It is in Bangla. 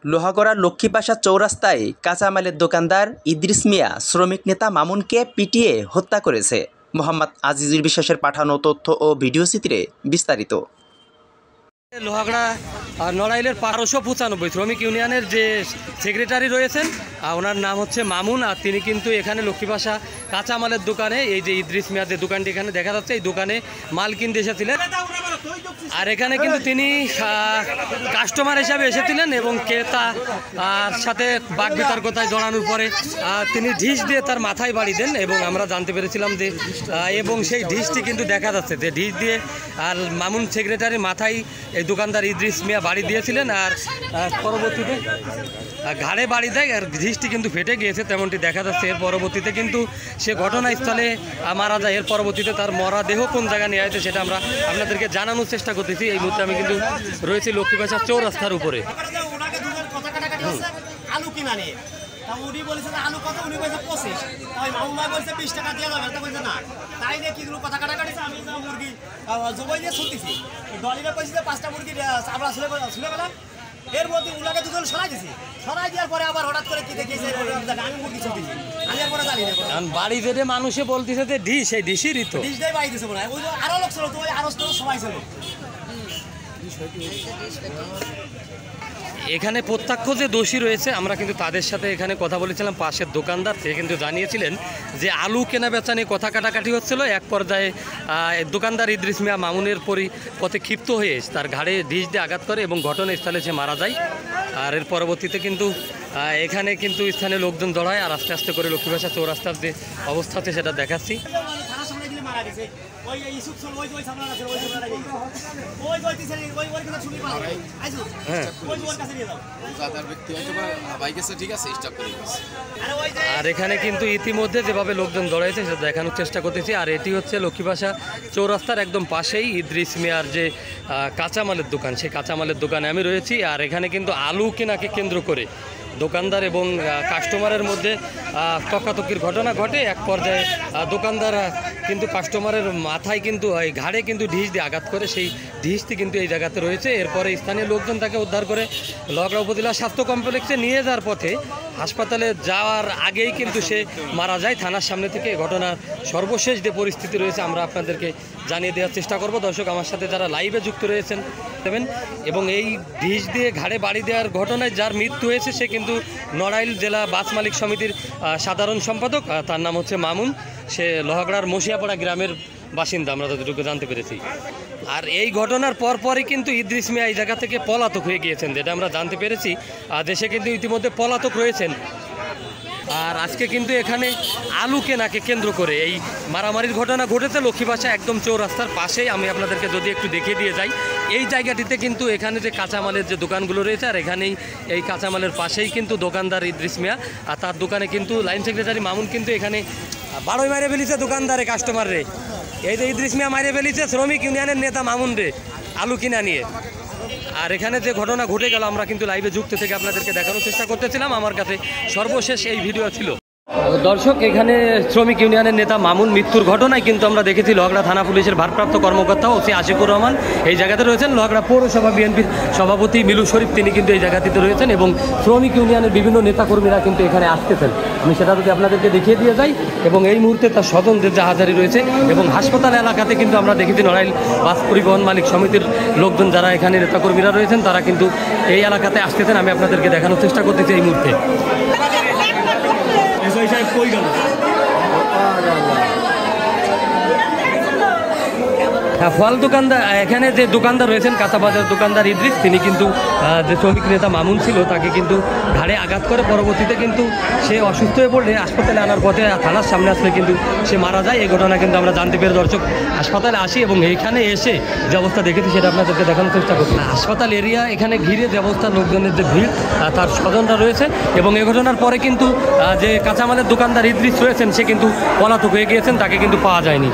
লোহাগড়ার লক্ষ্মীপাশা চৌরাস্তায় কাঁচামালের দোকানদার ইদ্রিস মিয়া শ্রমিক নেতা মামুনকে পিটিয়ে হত্যা করেছে। মোহাম্মদ আজিজুল বিশ্বাসের পাঠানো তথ্য ও ভিডিও চিত্রে বিস্তারিত। লোহাগড়া নড়াইলের 1295 শ্রমিক ইউনিয়নের যে সেক্রেটারি রয়েছেন ওনার নাম হচ্ছে মামুন, আর তিনি কিন্তু এখানে লক্ষ্মীপাশা কাঁচামালের দোকানে এই যে ইদ্রিস মিয়ার যে দোকানটি এখানে দেখা যাচ্ছে এই দোকানে মাল কিনতে এসেছিলেন। আর এখানে কিন্তু তিনি কাস্টমার হিসাবে এসেছিলেন এবং ক্রেতা আর সাথে বাক বিতর্কতায় জড়ানোর পরে তিনি ঢিস দিয়ে তার মাথায় বাড়ি দেন এবং আমরা জানতে পেরেছিলাম যে এবং সেই ঢিসটি কিন্তু দেখা যাচ্ছে যে ঢিস দিয়ে আর মামুন সেক্রেটারির মাথায় এই দোকানদার ইদ্রিস মিয়া বাড়ি দিয়েছিলেন। আর পরবর্তীতে ঘাড়ে বাড়ি দেয় আর ঢিসটি কিন্তু ফেটে গিয়েছে তেমনটি দেখা যাচ্ছে। এর পরবর্তীতে কিন্তু সে ঘটনাস্থলে মারা যায়। এর পরবর্তীতে তার মরা দেহ কোন জায়গায় নিয়ে আসছে সেটা আমরা আপনাদেরকে জানানোর চেষ্টা করতেছি। এই মুহূর্তে আমি কিন্তু রয়েছি লক্ষ্মীপাশা চৌরাস্তার উপরে। আলু কিনা নিয়ে উনি বলেছে আলু কত, উনি বলছে 25, মামুন ভাই বলছে 20 টাকা দিয়ে যাবে, তা বলছে না। তাই নিয়ে কি কথা কাটাকাটিছে, আমি মুরগি জবাই দিয়ে ছুটতেছি, দলিলে বলছি যে 5টা মুরগি আমরা ছুলে গেলাম। এর মধ্যে উনাকে দুজন সরাই দিছি, সরাই দেওয়ার পরে আবার হঠাৎ করে কি দেখেছি আমি মুরগি ছুটতেছি, আমি আর পরে জানি না। বাড়ি যেতে মানুষে বলতেছে যে ডিশ, এই ডিশই তো ডিশ দিয়ে বাড়ি দিছে মনে হয়। ওই আরো লোক ছিল তো, ওই আরো সবাই ছিল। এখানে প্রত্যক্ষ যে দোষী রয়েছে আমরা কিন্তু তাদের সাথে এখানে কথা বলেছিলাম। পাশের দোকানদার সে কিন্তু জানিয়েছিলেন যে আলু কেনা বেচা নিয়ে কথা কাটাকাটি হচ্ছিল। এক পর্যায়ে দোকানদার ইদ্রিস মিয়া মামুনের পথে ক্ষিপ্ত হয়ে তার ঘাড়ে ঢিস দিয়ে আঘাত করে এবং ঘটনাস্থলে সে মারা যায়। আর এর পরবর্তীতে কিন্তু এখানে কিন্তু স্থানীয় লোকজন জড়ায় আর আস্তে আস্তে করে লক্ষ্মীপাশা চৌরাস্তার যে অবস্থা আছে সেটা দেখাচ্ছি। আর এখানে কিন্তু ইতিমধ্যে যেভাবে লোকজন জড়াইছে সেটা দেখানোর চেষ্টা করতেছি। আর এটি হচ্ছে লক্ষ্মীপাশা চৌরাস্তার একদম পাশেই ইদ্রিস মিয়ার যে কাঁচামালের দোকান, সেই কাঁচামালের দোকানে আমি রয়েছি। আর এখানে কিন্তু আলু কেনাকে কেন্দ্র করে দোকানদার এবং কাস্টমারের মধ্যে তকাতকির ঘটনা ঘটে। এক পর্যায়ে দোকানদার কিন্তু কাস্টমারের মাথায় কিন্তু এই ঘাড়ে কিন্তু ঢিস দিয়ে আঘাত করে, সেই ঢিসটি কিন্তু এই জায়গাতে রয়েছে। এরপরে স্থানীয় লোকজন তাকে উদ্ধার করে লোহাগড়া উপজেলা স্বাস্থ্য কমপ্লেক্সে নিয়ে যাওয়ার পথে হাসপাতালে যাওয়ার আগেই কিন্তু সে মারা যায়। থানার সামনে থেকে ঘটনার সর্বশেষ যে পরিস্থিতি রয়েছে আমরা আপনাদেরকে জানিয়ে দেওয়ার চেষ্টা করব। দর্শক আমার সাথে যারা লাইভে যুক্ত রয়েছেন দেবেন এবং এই ঢিস দিয়ে ঘাড়ে বাড়ি দেওয়ার ঘটনায় যার মৃত্যু হয়েছে সে কিন্তু নড়াইল জেলা বাস মালিক সমিতির সাধারণ সম্পাদক, তার নাম হচ্ছে মামুন। সে লোহাগড়ার মশিয়াপাড়া গ্রামের বাসিন্দা আমরা যতটুকু জানতে পেরেছি। আর এই ঘটনার পরপরই কিন্তু ইদ্রিস মিয়া এই জায়গা থেকে পলাতক হয়ে গিয়েছেন, যেটা আমরা জানতে পেরেছি। দেশে কিন্তু ইতিমধ্যে পলাতক রয়েছেন। আর আজকে কিন্তু এখানে আলু কেনাকে কেন্দ্র করে এই মারামারির ঘটনা ঘটেছে লক্ষ্মীপাশা একদম চৌরাস্তার পাশেই। আমি আপনাদেরকে যদি একটু দেখিয়ে দিয়ে যাই, এই জায়গাটিতে কিন্তু এখানে যে কাঁচামালের যে দোকানগুলো রয়েছে আর এখানেই এই কাঁচামালের পাশেই কিন্তু দোকানদার ইদ্রিস মিয়া। আর তার দোকানে কিন্তু লাইন সেক্রেটারি মামুন কিন্তু এখানে বাড়ই মারে ফেলিছে দোকানদারে কাস্টমার রে। এই যে ইদ্রিস মিয়া মারে ফেলিছে শ্রমিক ইউনিয়নের নেতা মামুন রে আলু কিনা নিয়ে। আর এখানে যে ঘটনা ঘটে গেল আমরা কিন্তু লাইভে যুক্ত থেকে আপনাদেরকে দেখানোর চেষ্টা করতেছিলাম। আমার কাছে সর্বশেষ এই ভিডিও ছিল। দর্শক এখানে শ্রমিক ইউনিয়নের নেতা মামুন মৃত্যুর ঘটনায় কিন্তু আমরা দেখেছি লোহাগড়া থানা পুলিশের ভারপ্রাপ্ত কর্মকর্তা ওসি আশিকুর রহমান এই জায়গাতে রয়েছেন। লোহাগড়া পৌরসভা বিএনপির সভাপতি মিলু শরীফ তিনি কিন্তু এই জায়গাটিতে রয়েছেন এবং শ্রমিক ইউনিয়নের বিভিন্ন নেতাকর্মীরা কিন্তু এখানে আসতেছেন। আমি সেটা যদি আপনাদেরকে দেখিয়ে দিয়ে যাই এবং এই মুহূর্তে তার স্বজনদের যে হাজারি রয়েছে এবং হাসপাতাল এলাকাতে কিন্তু আমরা দেখেছি নড়াইল বাস পরিবহন মালিক সমিতির লোকজন যারা এখানে নেতাকর্মীরা রয়েছেন তারা কিন্তু এই এলাকাতে আসতেছেন। আমি আপনাদেরকে দেখানোর চেষ্টা করতেছি এই মুহূর্তে। ফল দোকানদার এখানে যে দোকানদার রয়েছেন কাঁচা বাজার দোকানদার ইদ্রিস, তিনি কিন্তু যে শ্রমিক নেতা মামুন ছিল তাকে কিন্তু ঘাড়ে আঘাত করে পরবর্তীতে কিন্তু সে অসুস্থ হয়ে পড়লে হাসপাতালে আনার পথে থানার সামনে আসলে কিন্তু সে মারা যায়। এই ঘটনা কিন্তু আমরা জানতে পেরে দর্শক হাসপাতালে আসি এবং এইখানে এসে যে অবস্থা দেখেছি সেটা আপনাদেরকে দেখানোর চেষ্টা করছি। হাসপাতাল এরিয়া এখানে ঘিরে যে অবস্থা, লোকজনের যে ভিড়, তার স্বজনরা রয়েছে এবং এই ঘটনার পরে কিন্তু যে কাঁচামালের দোকানদার ইদ্রিস রয়েছেন সে কিন্তু পলাতক হয়ে গিয়েছেন, তাকে কিন্তু পাওয়া যায়নি।